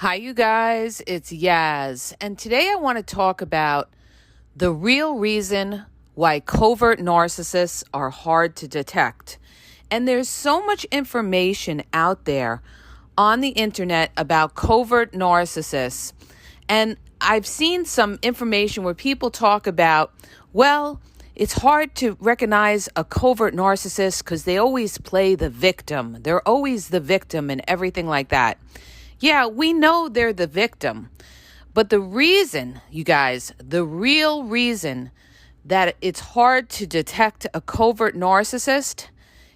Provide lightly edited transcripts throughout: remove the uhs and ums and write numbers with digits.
Hi, you guys. It's Yaz. And today I want to talk about the real reason why covert narcissists are hard to detect. And there's so much information out there on the internet about covert narcissists. And I've seen some information where people talk about, well, it's hard to recognize a covert narcissist because they always play the victim. They're always the victim and everything like that. Yeah, we know they're the victim. But the reason, you guys, the real reason that it's hard to detect a covert narcissist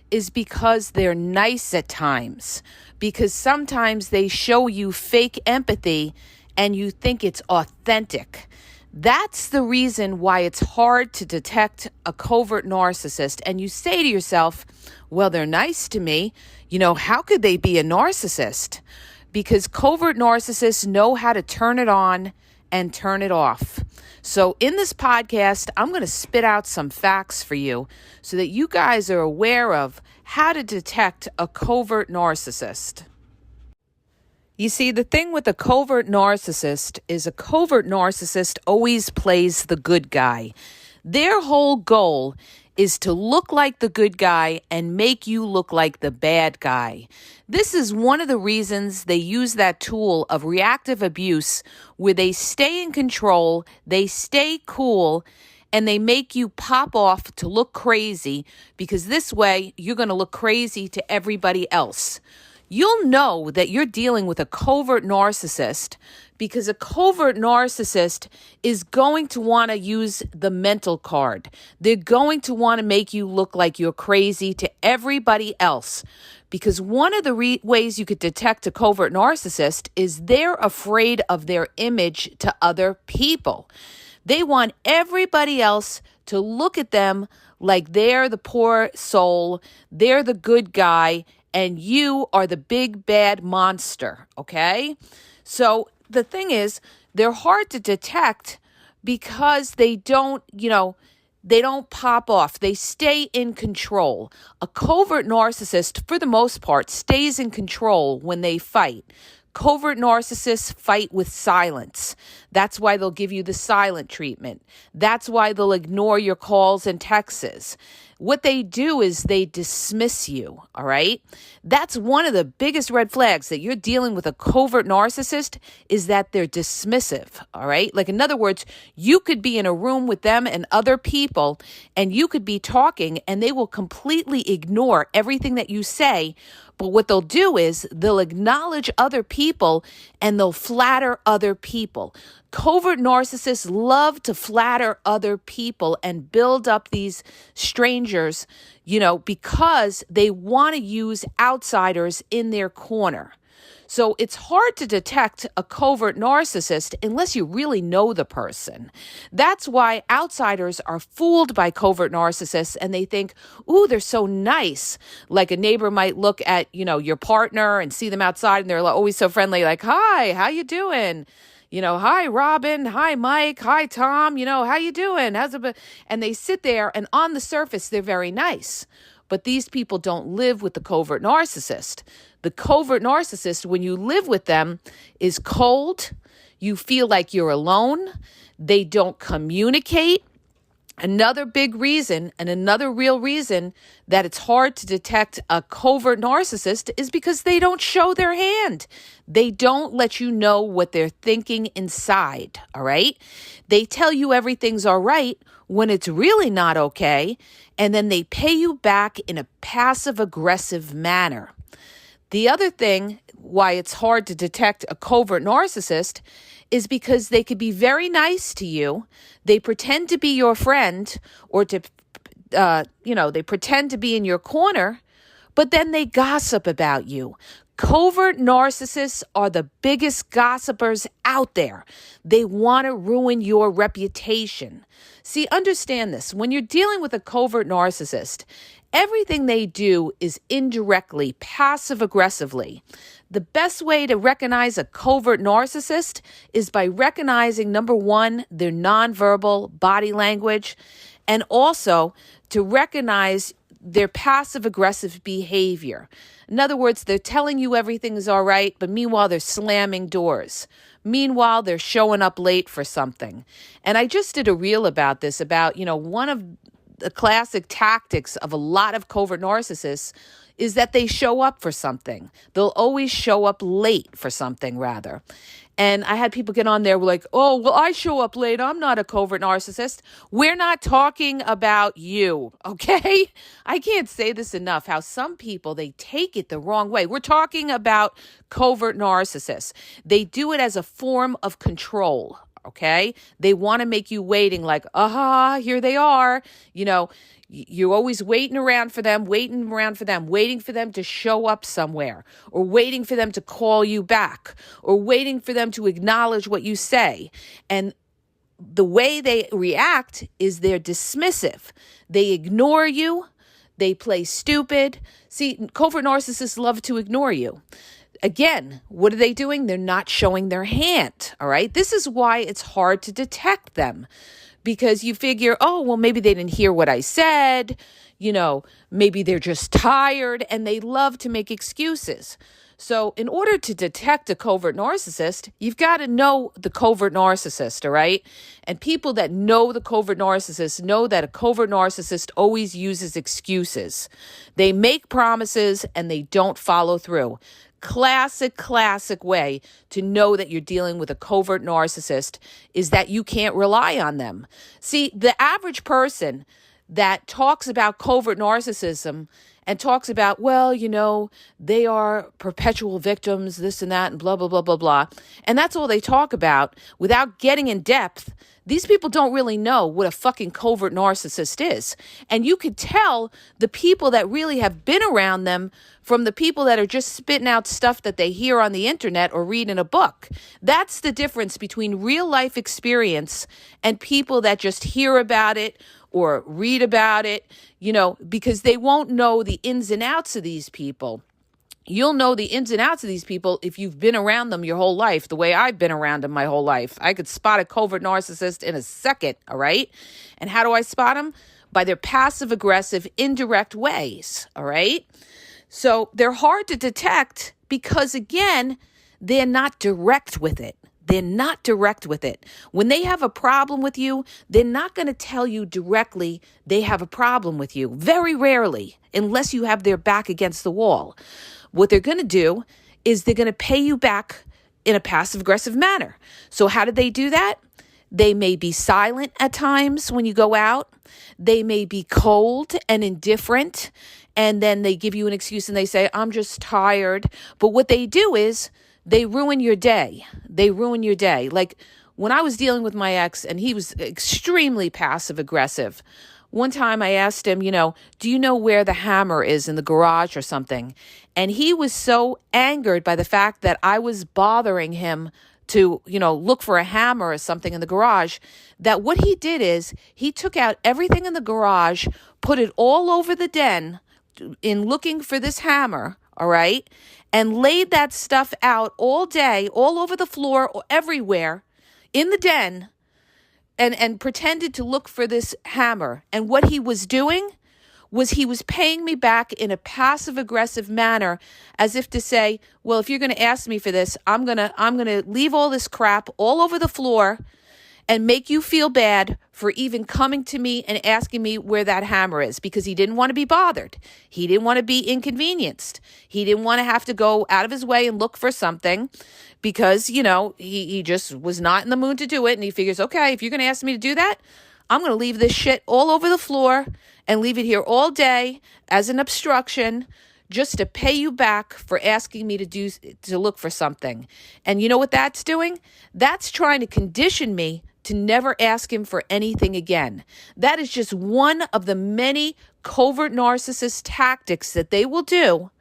is because they're nice at times. Because sometimes they show you fake empathy and you think it's authentic. That's the reason why it's hard to detect a covert narcissist. And you say to yourself, well, they're nice to me. How could they be a narcissist? Because covert narcissists know how to turn it on and turn it off. So in this podcast, I'm going to spit out some facts for you so that you guys are aware of how to detect a covert narcissist. You see, the thing with a covert narcissist is a covert narcissist always plays the good guy. Their whole goal is to look like the good guy and make you look like the bad guy. This is one of the reasons they use that tool of reactive abuse where they stay in control, they stay cool, and they make you pop off to look crazy because this way you're going to look crazy to everybody else. You'll know that you're dealing with a covert narcissist because a covert narcissist is going to want to use the mental card. They're going to want to make you look like you're crazy to everybody else. Because one of the ways you could detect a covert narcissist is they're afraid of their image to other people. They want everybody else to look at them like they're the poor soul, they're the good guy, and you are the big bad monster, okay? So the thing is, they're hard to detect because they don't pop off. They stay in control. A covert narcissist, for the most part, stays in control when they fight. Covert narcissists fight with silence. That's why they'll give you the silent treatment. That's why they'll ignore your calls and texts. What they do is they dismiss you, all right? That's one of the biggest red flags that you're dealing with a covert narcissist is that they're dismissive, all right? Like, in other words, you could be in a room with them and other people, and you could be talking, and they will completely ignore everything that you say. But what they'll do is they'll acknowledge other people and they'll flatter other people. Covert narcissists love to flatter other people and build up these strangers, because they want to use outsiders in their corner. So it's hard to detect a covert narcissist unless you really know the person. That's why outsiders are fooled by covert narcissists and they think, ooh, they're so nice. Like a neighbor might look at, your partner and see them outside and they're always so friendly, like, hi, how you doing? Hi, Robin. Hi, Mike. Hi, Tom. How you doing? And they sit there and on the surface, they're very nice. But these people don't live with the covert narcissist. The covert narcissist, when you live with them, is cold. You feel like you're alone. They don't communicate. Another big reason and another real reason that it's hard to detect a covert narcissist is because they don't show their hand. They don't let you know what they're thinking inside, all right? They tell you everything's all right when it's really not okay, and then they pay you back in a passive-aggressive manner. The other thing why it's hard to detect a covert narcissist is because they could be very nice to you. They pretend to be your friend or they pretend to be in your corner, but then they gossip about you. Covert narcissists are the biggest gossipers out there. They want to ruin your reputation. See, understand this. When you're dealing with a covert narcissist, everything they do is indirectly, passive-aggressively. The best way to recognize a covert narcissist is by recognizing, number one, their nonverbal body language, and also to recognize their passive aggressive behavior. In other words, they're telling you everything is all right, but meanwhile, they're slamming doors. Meanwhile, they're showing up late for something. And I just did a reel about this, about, one of the classic tactics of a lot of covert narcissists is that they show up for something. They'll always show up late for something, rather. And I had people get on there like, oh, well, I show up late. I'm not a covert narcissist. We're not talking about you, okay? I can't say this enough, how some people, they take it the wrong way. We're talking about covert narcissists. They do it as a form of control, okay? They want to make you waiting like, here they are. You're always waiting for them to show up somewhere, or waiting for them to call you back, or waiting for them to acknowledge what you say. And the way they react is they're dismissive. They ignore you. They play stupid. See, covert narcissists love to ignore you. Again, what are they doing? They're not showing their hand, all right? This is why it's hard to detect them. Because you figure, oh, well, maybe they didn't hear what I said. Maybe they're just tired, and they love to make excuses. So in order to detect a covert narcissist, you've got to know the covert narcissist, all right? And people that know the covert narcissist know that a covert narcissist always uses excuses. They make promises and they don't follow through. Classic way to know that you're dealing with a covert narcissist is that you can't rely on them. See, the average person that talks about covert narcissism and talks about, they are perpetual victims, this and that, and blah, blah, blah, blah, blah. And that's all they talk about without getting in depth. These people don't really know what a fucking covert narcissist is. And you could tell the people that really have been around them from the people that are just spitting out stuff that they hear on the internet or read in a book. That's the difference between real life experience and people that just hear about it or read about it, because they won't know the ins and outs of these people. You'll know the ins and outs of these people if you've been around them your whole life, the way I've been around them my whole life. I could spot a covert narcissist in a second, all right? And how do I spot them? By their passive-aggressive, indirect ways, all right? So they're hard to detect because, again, they're not direct with it. When they have a problem with you, they're not going to tell you directly they have a problem with you. Very rarely, unless you have their back against the wall. What they're going to do is they're going to pay you back in a passive-aggressive manner. So how do they do that? They may be silent at times when you go out. They may be cold and indifferent, and then they give you an excuse and they say, I'm just tired. But what they do is they ruin your day. Like when I was dealing with my ex and he was extremely passive-aggressive, one time I asked him, do you know where the hammer is in the garage or something? And he was so angered by the fact that I was bothering him to, look for a hammer or something in the garage, that what he did is he took out everything in the garage, put it all over the den in looking for this hammer, all right? And laid that stuff out all day, all over the floor, everywhere in the den, and pretended to look for this hammer. And what he was doing was he was paying me back in a passive-aggressive manner, as if to say, well, if you're going to ask me for this, I'm going to leave all this crap all over the floor and make you feel bad for even coming to me and asking me where that hammer is, because he didn't want to be bothered. He didn't want to be inconvenienced. He didn't want to have to go out of his way and look for something because, he just was not in the mood to do it. And he figures, okay, if you're going to ask me to do that, I'm going to leave this shit all over the floor and leave it here all day as an obstruction just to pay you back for asking me to look for something. And you know what that's doing? That's trying to condition me to never ask him for anything again. That is just one of the many covert narcissist tactics that they will do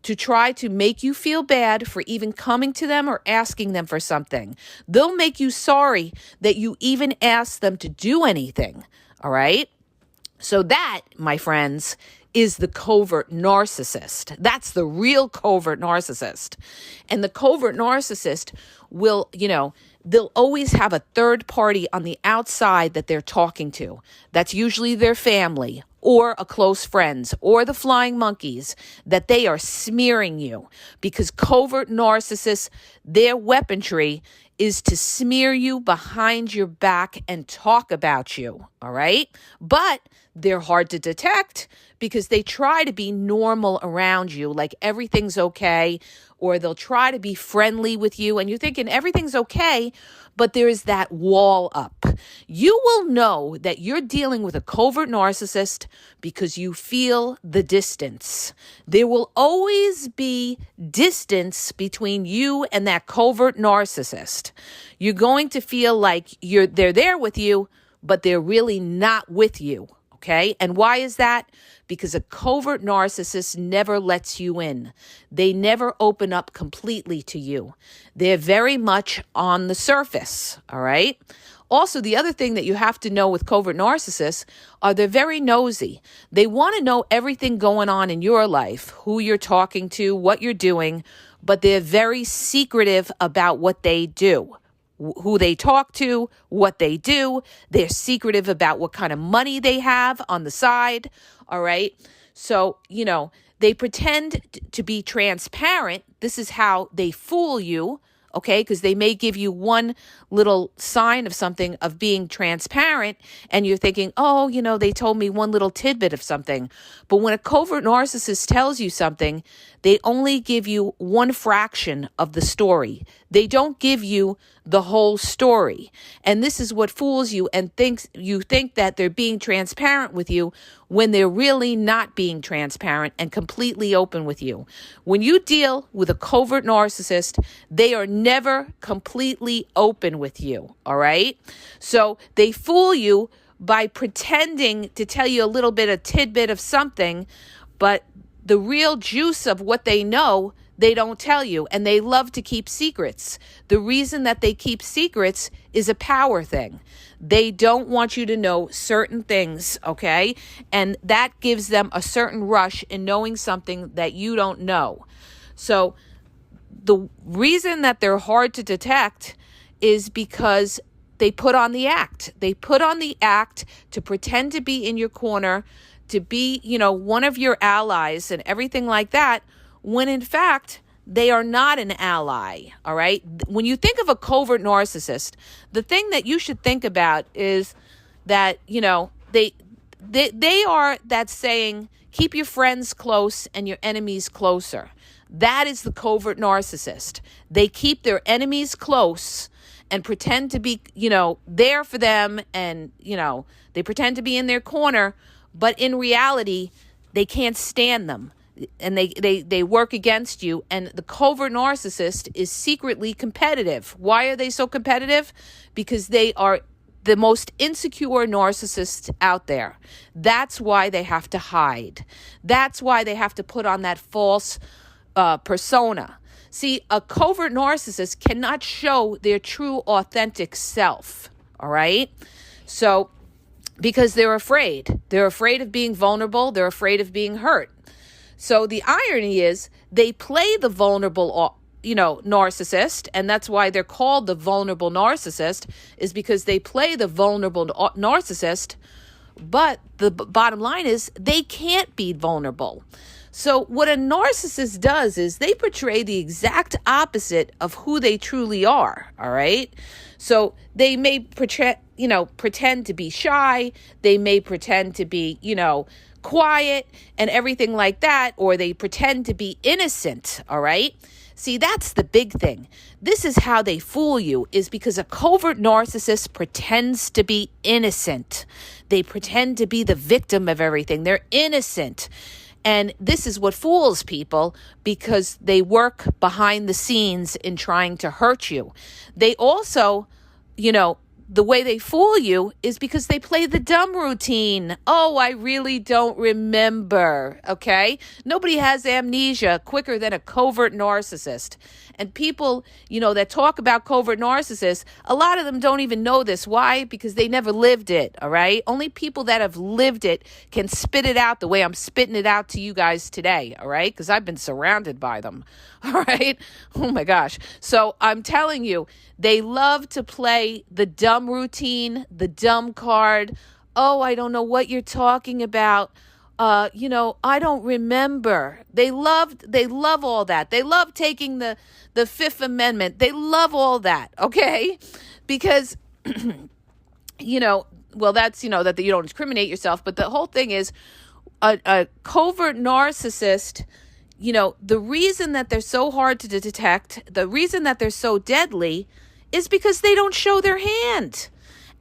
to try to make you feel bad for even coming to them or asking them for something. They'll make you sorry that you even asked them to do anything, all right? So that, my friends, is the covert narcissist. That's the real covert narcissist. And the covert narcissist will, they'll always have a third party on the outside that they're talking to. That's usually their family or a close friends or the flying monkeys, that they are smearing you, because covert narcissists, their weaponry is to smear you behind your back and talk about you, all right? But they're hard to detect because they try to be normal around you, like everything's okay, or they'll try to be friendly with you, and you're thinking everything's okay, but there is that wall up. You will know that you're dealing with a covert narcissist because you feel the distance. There will always be distance between you and that covert narcissist. You're going to feel like they're there with you, but they're really not with you. Okay. And why is that? Because a covert narcissist never lets you in. They never open up completely to you. They're very much on the surface. All right. Also, the other thing that you have to know with covert narcissists are they're very nosy. They want to know everything going on in your life, who you're talking to, what you're doing, but they're very secretive about what they do. Who they talk to, what they do. They're secretive about what kind of money they have on the side. All right. So, they pretend to be transparent. This is how they fool you. Okay, because they may give you one little sign of something of being transparent, and you're thinking, oh, they told me one little tidbit of something. But when a covert narcissist tells you something, they only give you one fraction of the story. They don't give you the whole story. And this is what fools you, and you think that they're being transparent with you when they're really not being transparent and completely open with you. When you deal with a covert narcissist, they are never completely open with you, all right? So they fool you by pretending to tell you a little bit, a tidbit of something, but the real juice of what they know, they don't tell you, and they love to keep secrets. The reason that they keep secrets is a power thing. They don't want you to know certain things, okay? And that gives them a certain rush in knowing something that you don't know. So the reason that they're hard to detect is because they put on the act. They put on the act to pretend to be in your corner, to be, one of your allies and everything like that, when in fact, they are not an ally, all right? When you think of a covert narcissist, the thing that you should think about is that, they are that saying, keep your friends close and your enemies closer. That is the covert narcissist. They keep their enemies close and pretend to be, there for them, and, they pretend to be in their corner, but in reality, they can't stand them. And they work against you. And the covert narcissist is secretly competitive. Why are they so competitive? Because they are the most insecure narcissists out there. That's why they have to hide. That's why they have to put on that false persona. See, a covert narcissist cannot show their true, authentic self. All right? So, because they're afraid. They're afraid of being vulnerable. They're afraid of being hurt. So the irony is they play the vulnerable, narcissist, and that's why they're called the vulnerable narcissist, is because they play the vulnerable narcissist, but the bottom line is they can't be vulnerable. So what a narcissist does is they portray the exact opposite of who they truly are, all right? So they may pretend to be shy, they may pretend to be, quiet and everything like that, or they pretend to be innocent, all right? See, that's the big thing. This is how they fool you, is because a covert narcissist pretends to be innocent. They pretend to be the victim of everything. They're innocent. And this is what fools people, because they work behind the scenes in trying to hurt you. They also, the way they fool you is because they play the dumb routine. Oh, I really don't remember, okay? Nobody has amnesia quicker than a covert narcissist. And people, that talk about covert narcissists, a lot of them don't even know this. Why? Because they never lived it, all right? Only people that have lived it can spit it out the way I'm spitting it out to you guys today, all right? Because I've been surrounded by them, all right? Oh, my gosh. So I'm telling you, they love to play the dumb routine, the dumb card. Oh, I don't know what you're talking about. I don't remember. They love all that. They love taking the Fifth Amendment. They love all that, okay? Because, well, that's, that you don't discriminate yourself, but the whole thing is a covert narcissist, the reason that they're so hard to detect, the reason that they're so deadly is because they don't show their hand.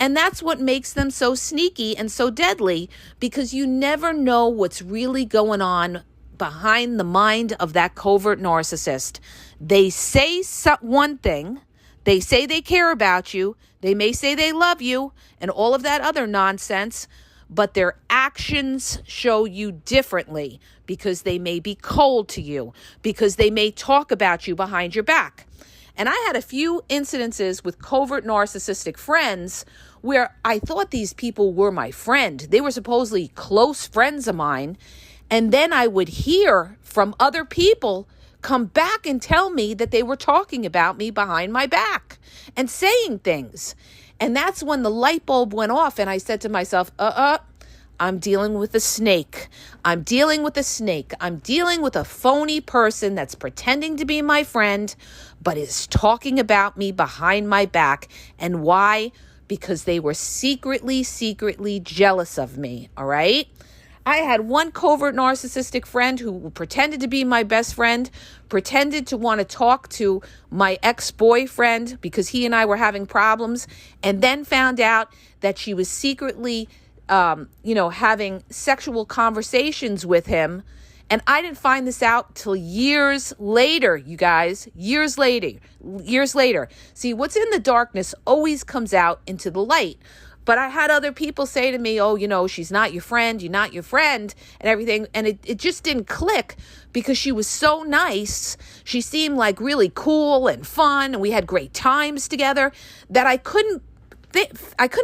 And that's what makes them so sneaky and so deadly, because you never know what's really going on behind the mind of that covert narcissist. They say one thing, they say they care about you, they may say they love you, and all of that other nonsense, but their actions show you differently, because they may be cold to you, because they may talk about you behind your back. And I had a few incidences with covert narcissistic friends where I thought these people were my friend. They were supposedly close friends of mine. And then I would hear from other people come back and tell me that they were talking about me behind my back and saying things. And that's when the light bulb went off. And I said to myself, I'm dealing with a snake. I'm dealing with a snake. I'm dealing with a phony person that's pretending to be my friend, but is talking about me behind my back. And why? Because they were secretly jealous of me, all right? I had one covert narcissistic friend who pretended to be my best friend, pretended to want to talk to my ex-boyfriend because he and I were having problems, and then found out that she was secretly having sexual conversations with him. And I didn't find this out till years later, you guys, years later. See, what's in the darkness always comes out into the light. But I had other people say to me, oh, she's not your friend, you're not your friend, and everything. And it just didn't click, because she was so nice. She seemed like really cool and fun, and we had great times together, that I couldn't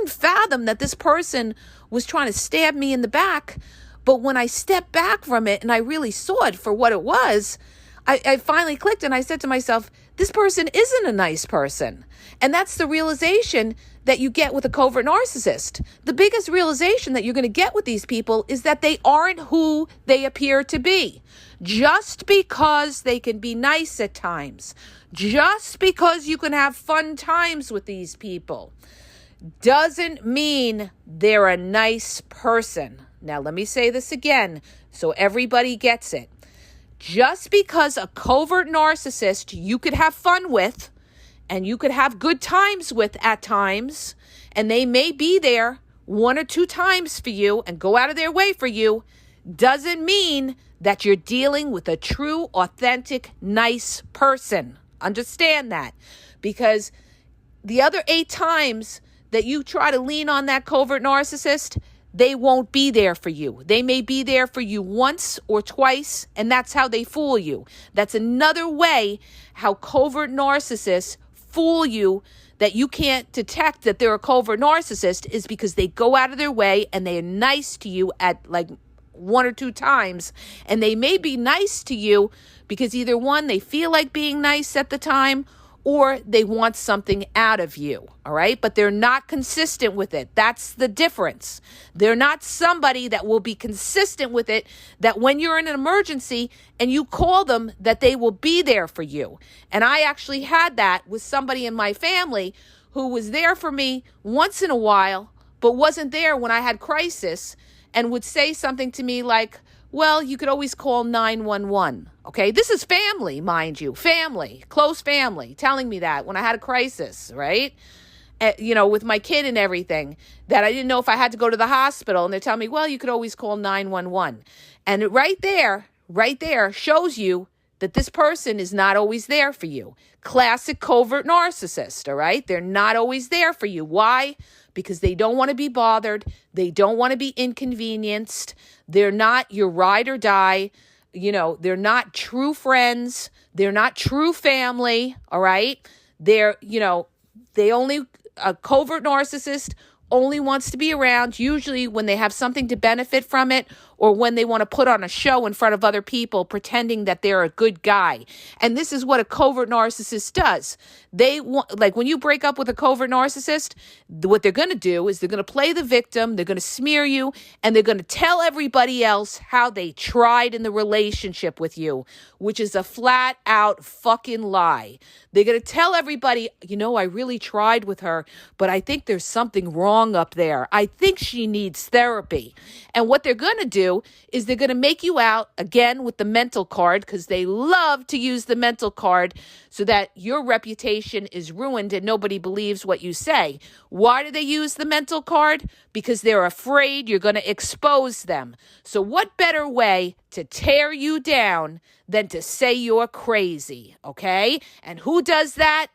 fathom that this person was trying to stab me in the back. But when I stepped back from it and I really saw it for what it was, I finally clicked, and I said to myself, this person isn't a nice person. And that's the realization that you get with a covert narcissist. The biggest realization that you're going to get with these people is that they aren't who they appear to be. Just because they can be nice at times, just because you can have fun times with these people, doesn't mean they're a nice person. Now, let me say this again so everybody gets it. Just because a covert narcissist you could have fun with and you could have good times with at times, and they may be there one or two times for you and go out of their way for you, doesn't mean that you're dealing with a true, authentic, nice person. Understand that. Because the other 8 times that you try to lean on that covert narcissist, they won't be there for you. They may be there for you once or twice, and that's how they fool you. That's another way how covert narcissists fool you, that you can't detect that they're a covert narcissist, is because they go out of their way and they're nice to you at like 1 or 2 times. And they may be nice to you because either one, they feel like being nice at the time, or they want something out of you, all right? But they're not consistent with it. That's the difference. They're not somebody that will be consistent with it, that when you're in an emergency and you call them, that they will be there for you. And I actually had that with somebody in my family who was there for me once in a while, but wasn't there when I had crisis, and would say something to me like, well, you could always call 911. Okay, this is family, mind you, family, close family, telling me that when I had a crisis, right? With my kid and everything, that I didn't know if I had to go to the hospital. And they're telling me, well, you could always call 911. And right there shows you that this person is not always there for you. Classic covert narcissist, all right? They're not always there for you. Why? Because they don't want to be bothered. They don't want to be inconvenienced. They're not your ride or die. They're not true friends. They're not true family, all right? A covert narcissist only wants to be around usually when they have something to benefit from it, or when they want to put on a show in front of other people pretending that they're a good guy. And this is what a covert narcissist does. They want, like when you break up with a covert narcissist, what they're going to do is they're going to play the victim, they're going to smear you, and they're going to tell everybody else how they tried in the relationship with you, which is a flat out fucking lie. They're going to tell everybody, I really tried with her, but I think there's something wrong up there. I think she needs therapy. And what they're going to do is they're going to make you out again with the mental card, because they love to use the mental card so that your reputation is ruined and nobody believes what you say. Why do they use the mental card? Because they're afraid you're going to expose them. So what better way to tear you down than to say you're crazy, okay? And who does that?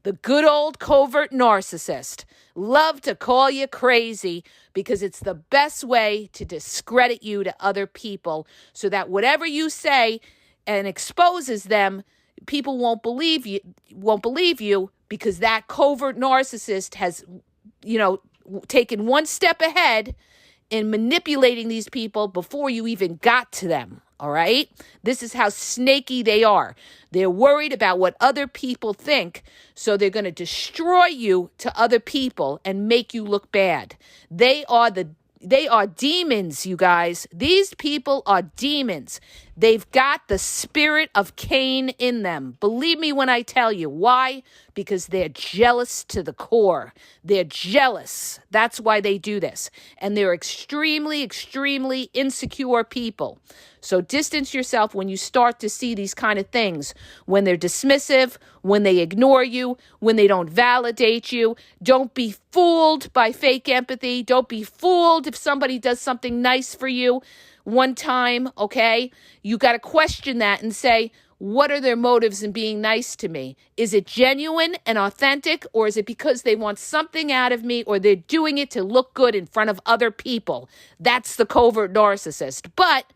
The good old covert narcissist. Love to call you crazy because it's the best way to discredit you to other people, so that whatever you say and exposes them, people won't believe you because that covert narcissist has, taken one step ahead in manipulating these people before you even got to them. All right? This is how snaky they are. They're worried about what other people think, so they're going to destroy you to other people and make you look bad. They are demons, you guys. These people are demons. They've got the spirit of Cain in them. Believe me when I tell you. Why? Because they're jealous to the core. They're jealous. That's why they do this. And they're extremely, extremely insecure people. So distance yourself when you start to see these kind of things. When they're dismissive, when they ignore you, when they don't validate you. Don't be fooled by fake empathy. Don't be fooled if somebody does something nice for you one time, okay? You got to question that and say, what are their motives in being nice to me? Is it genuine and authentic, or is it because they want something out of me, or they're doing it to look good in front of other people? That's the covert narcissist. But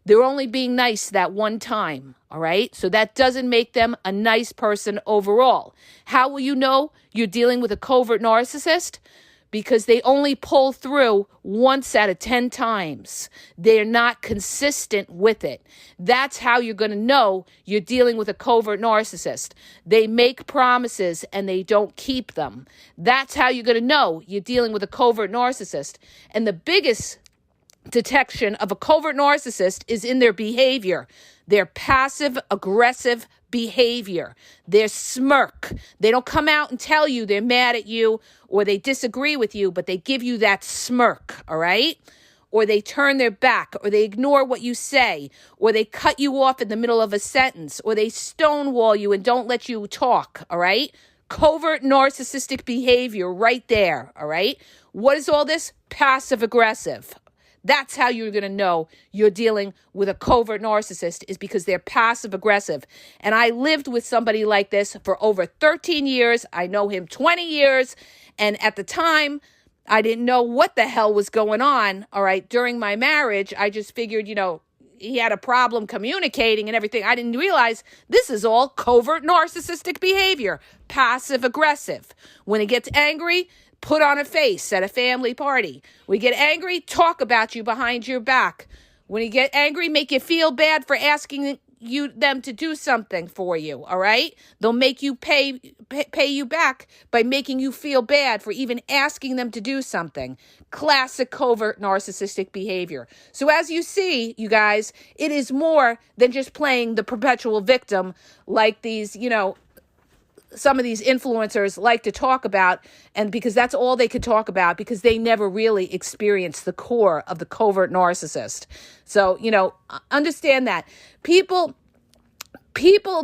they're only being nice that one time, all right? So that doesn't make them a nice person overall. How will you know you're dealing with a covert narcissist? Because they only pull through once out of 10 times. They're not consistent with it. That's how you're going to know you're dealing with a covert narcissist. They make promises and they don't keep them. That's how you're going to know you're dealing with a covert narcissist. And the biggest detection of a covert narcissist is in their behavior, their passive-aggressive behavior, their smirk. They don't come out and tell you they're mad at you or they disagree with you, but they give you that smirk, all right? Or they turn their back, or they ignore what you say, or they cut you off in the middle of a sentence, or they stonewall you and don't let you talk, all right? Covert narcissistic behavior right there, all right? What is all this? Passive-aggressive. That's how you're going to know you're dealing with a covert narcissist, is because they're passive aggressive. And I lived with somebody like this for over 13 years. I know him 20 years. And at the time, I didn't know what the hell was going on. All right. During my marriage, I just figured, he had a problem communicating and everything. I didn't realize this is all covert narcissistic behavior, passive aggressive. When he gets angry, put on a face at a family party. When you get angry, talk about you behind your back. When you get angry, make you feel bad for asking them to do something for you, all right? They'll make you pay you back by making you feel bad for even asking them to do something. Classic covert narcissistic behavior. So as you see, you guys, it is more than just playing the perpetual victim like these, some of these influencers like to talk about, and because that's all they could talk about, because they never really experienced the core of the covert narcissist. So, understand that. People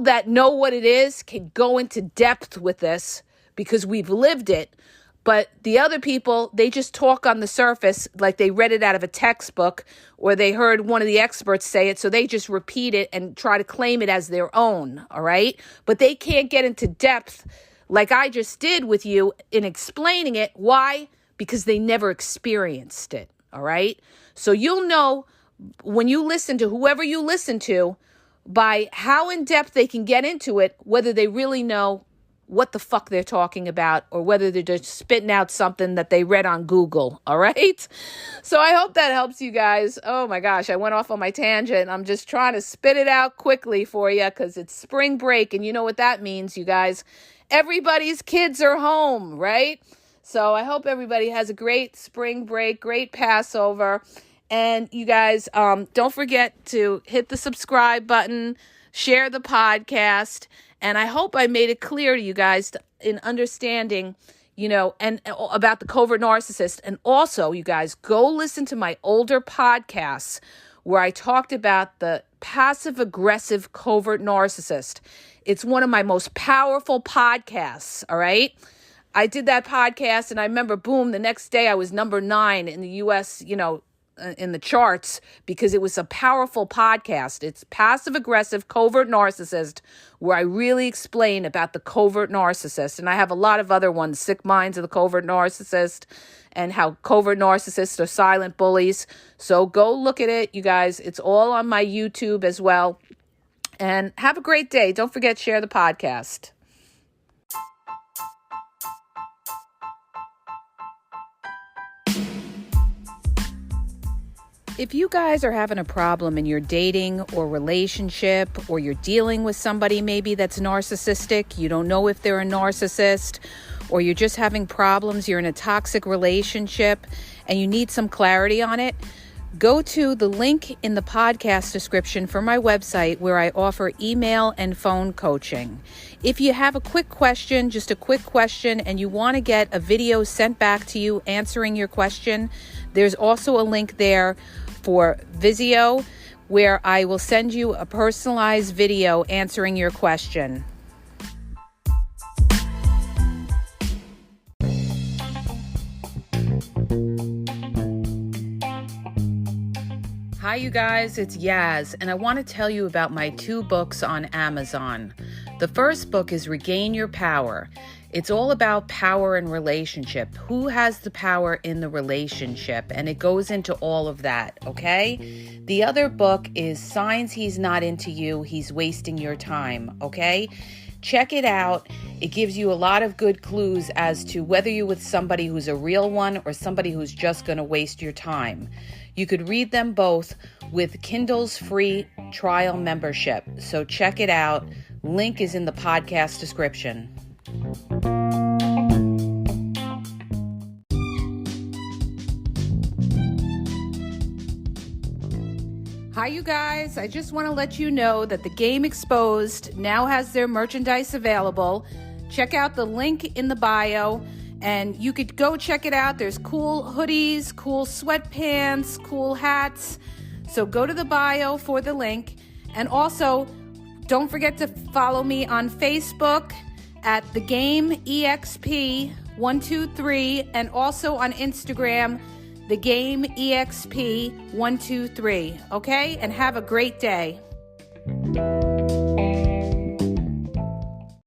that know what it is can go into depth with this because we've lived it. But the other people, they just talk on the surface like they read it out of a textbook or they heard one of the experts say it, so they just repeat it and try to claim it as their own, all right? But they can't get into depth like I just did with you in explaining it. Why? Because they never experienced it, all right? So you'll know when you listen to whoever you listen to by how in depth they can get into it, whether they really know what the fuck they're talking about or whether they're just spitting out something that they read on Google, all right? So I hope that helps you guys. Oh my gosh, I went off on my tangent. I'm just trying to spit it out quickly for you because it's spring break, and you know what that means, you guys. Everybody's kids are home, right? So I hope everybody has a great spring break, great Passover. And you guys, don't forget to hit the subscribe button, share the podcast. And I hope I made it clear to you guys in understanding, and about the Covert Narcissist. And also, you guys, go listen to my older podcasts where I talked about the passive-aggressive Covert Narcissist. It's one of my most powerful podcasts, all right? I did that podcast, and I remember, boom, the next day I was number 9 in the U.S., in the charts, because it was a powerful podcast. It's passive-aggressive Covert Narcissist, where I really explain about the Covert Narcissist. And I have a lot of other ones, Sick Minds of the Covert Narcissist, and how Covert Narcissists are silent bullies. So go look at it, you guys. It's all on my YouTube as well. And have a great day. Don't forget, share the podcast. If you guys are having a problem in your dating or relationship, or you're dealing with somebody maybe that's narcissistic, you don't know if they're a narcissist, or you're just having problems, you're in a toxic relationship, and you need some clarity on it, go to the link in the podcast description for my website where I offer email and phone coaching. If you have a quick question, just a quick question, and you want to get a video sent back to you answering your question, there's also a link there for Vizio where I will send you a personalized video answering your question. Hi, you guys, it's Yaz, and I want to tell you about my 2 books on Amazon. The first book is Regain Your Power. It's all about power and relationship. Who has the power in the relationship? And it goes into all of that, okay? The other book is Signs He's Not Into You, He's Wasting Your Time, okay? Check it out. It gives you a lot of good clues as to whether you're with somebody who's a real one or somebody who's just going to waste your time. You could read them both with Kindle's free trial membership. So check it out. Link is in the podcast description. Hi, you guys. I just want to let you know that the Game Exposed now has their merchandise available. Check out the link in the bio, and you could go check it out. There's cool hoodies, cool sweatpants, cool hats. So go to the bio for the link. And also, don't forget to follow me on Facebook at The Game EXP123, and also on Instagram, The Game EXP123. Okay? And have a great day.